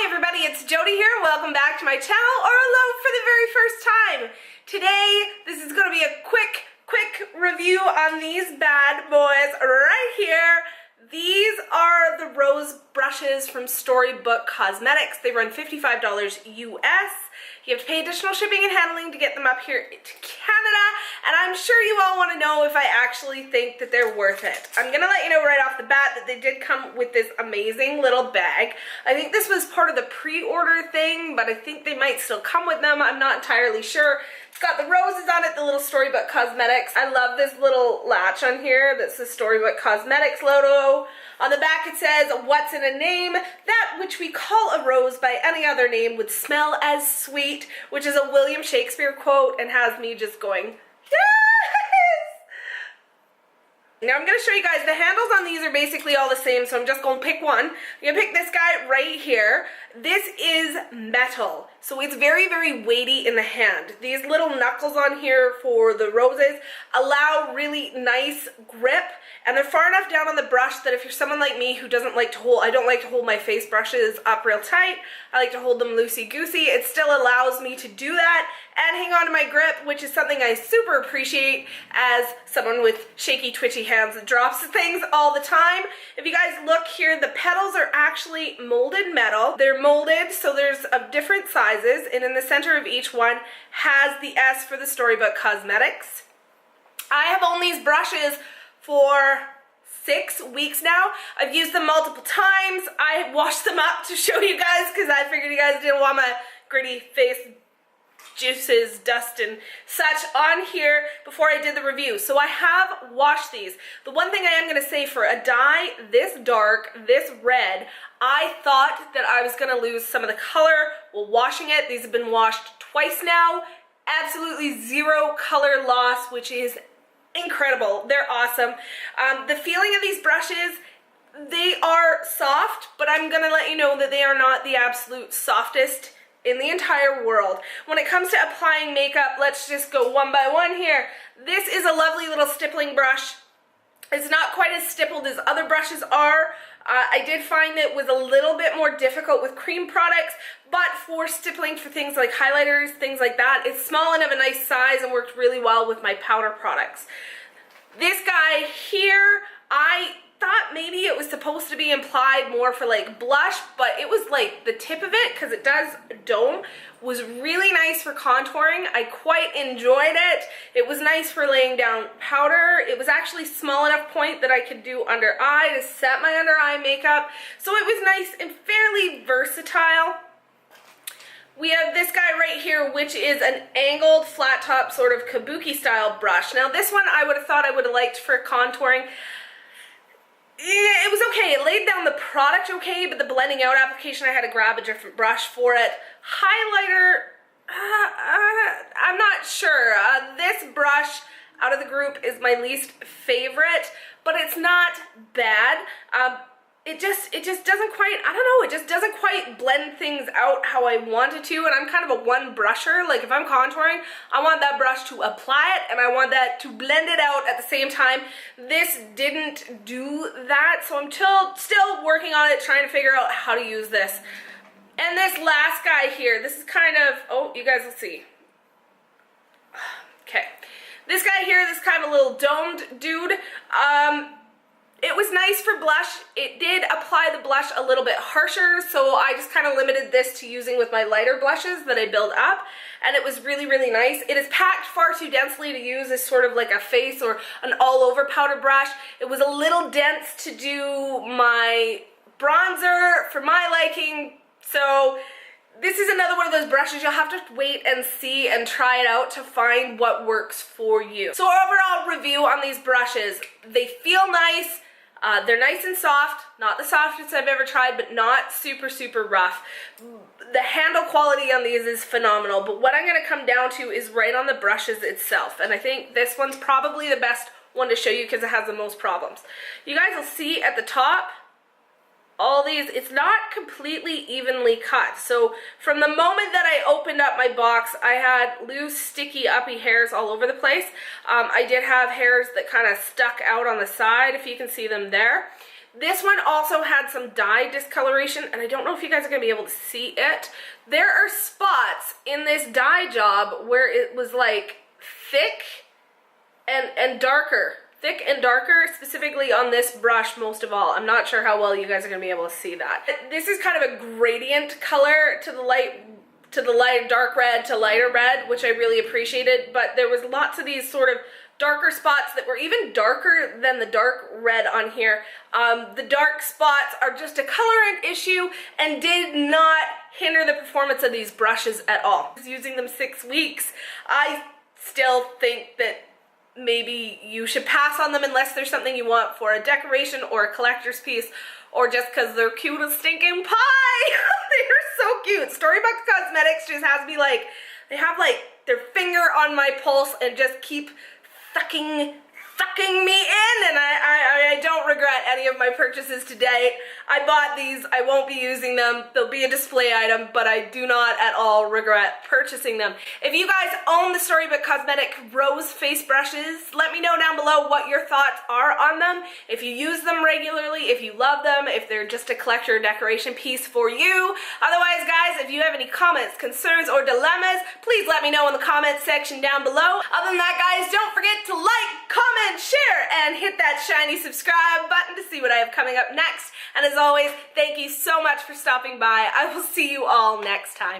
Hi everybody, it's Jody here. Welcome back to my channel, or hello for the very first time. Today, this is going to be a quick review on these bad boys right here. These are the rose brushes from Storybook Cosmetics. They run $55 US. You have to pay additional shipping and handling to get them up here to Canada, and I'm sure you all want to know if I actually think that they're worth it. I'm going to let you know right off the bat that they did come with this amazing little bag. I think this was part of the pre-order thing, but I think they might still come with them. I'm not entirely sure. It's got the roses on it, the little Storybook Cosmetics. I love this little latch on here that's the Storybook Cosmetics logo. On the back it says, "What's in a name? That which we call a rose by any other name would smell as sweet," which is a William Shakespeare quote and has me just going, yes! Now I'm going to show you guys, the handles on these are basically all the same, so I'm just going to pick one. I'm going to pick this guy right here. This is metal, so it's very, very weighty in the hand. These little knuckles on here for the roses allow really nice grip, and they're far enough down on the brush that if you're someone like me who doesn't like to hold, I don't like to hold my face brushes up real tight, I like to hold them loosey-goosey, it still allows me to do that and hang on to my grip, which is something I super appreciate as someone with shaky, twitchy hands that drops things all the time. If you guys look here, the petals are actually molded metal. They're molded, so there's of different sizes, and in the center of each one has the S for the Storybook Cosmetics. I have owned these brushes for 6 weeks now. I've used them multiple times. I washed them up to show you guys because I figured you guys didn't want my gritty face juices, dust, and such on here before I did the review. So I have washed these. The one thing I am going to say, for a dye this dark, this red, I thought that I was going to lose some of the color while washing it. These have been washed twice now. Absolutely zero color loss, which is incredible. They're awesome. The feeling of these brushes, they are soft, but I'm going to let you know that they are not the absolute softest in the entire world. When it comes to applying makeup, let's just go one by one here. This is a lovely little stippling brush. It's not quite as stippled as other brushes are. I did find it was a little bit more difficult with cream products, but for stippling for things like highlighters, things like that, it's small and of a nice size and worked really well with my powder products. This guy here, I thought maybe it was supposed to be implied more for like blush, but it was like the tip of it, because it does dome, was really nice for contouring. I quite enjoyed it. It was nice for laying down powder. It was actually small enough point that I could do under eye to set my under eye makeup. So it was nice and fairly versatile. We have this guy right here, which is an angled flat top sort of kabuki style brush. Now this one I would have thought I would have liked for contouring. It was okay. It laid down the product okay, but the blending out application, I had to grab a different brush for it. Highlighter, I'm not sure. This brush out of the group is my least favorite, but it's not bad. It just doesn't quite, I don't know, it just doesn't quite blend things out how I want it to, and I'm kind of a one brusher. Like if I'm contouring, I want that brush to apply it and I want that to blend it out at the same time. This didn't do that, so I'm still working on it, trying to figure out how to use this. And this last guy here, this is kind of, oh, you guys will see. Okay. This guy here, this kind of little domed dude, it was nice for blush. It did apply the blush a little bit harsher, so I just kind of limited this to using with my lighter blushes that I build up, and it was really, really nice. It is packed far too densely to use as sort of like a face or an all-over powder brush. It was a little dense to do my bronzer for my liking, so this is another one of those brushes you'll have to wait and see and try it out to find what works for you. So overall review on these brushes, they feel nice. They're nice and soft, not the softest I've ever tried, but not super, super rough. The handle quality on these is phenomenal, but what I'm going to come down to is right on the brushes itself, and I think this one's probably the best one to show you because it has the most problems. You guys will see at the top, all these, it's not completely evenly cut. So from the moment that I opened up my box, I had loose, sticky, uppy hairs all over the place. I did have hairs that kind of stuck out on the side, if you can see them there. This one also had some dye discoloration, and I don't know if you guys are going to be able to see it. There are spots in this dye job where it was like thick and darker. Thick and darker, specifically on this brush most of all. I'm not sure how well you guys are going to be able to see that. This is kind of a gradient color to the light dark red to lighter red, which I really appreciated, but there was lots of these sort of darker spots that were even darker than the dark red on here. The dark spots are just a colorant issue and did not hinder the performance of these brushes at all. I was using them 6 weeks. I still think that maybe you should pass on them unless there's something you want for a decoration or a collector's piece, or just because they're cute as stinking pie. They're so cute. Storybook Cosmetics just has me like, they have like their finger on my pulse and just keep sucking me in, and I don't regret any of my purchases today. I bought these, I won't be using them, they'll be a display item, but I do not at all regret purchasing them. If you guys own the Storybook Cosmetic rose face brushes, let me know down below what your thoughts are on them. If you use them regularly, if you love them, if they're just a collector decoration piece for you. Otherwise, guys, if you have any comments, concerns, or dilemmas, please let me know in the comments section down below. Other than that, guys, don't forget to like, comment, share, and hit that shiny subscribe button to see what I have coming up next. And as always, thank you so much for stopping by. I will see you all next time.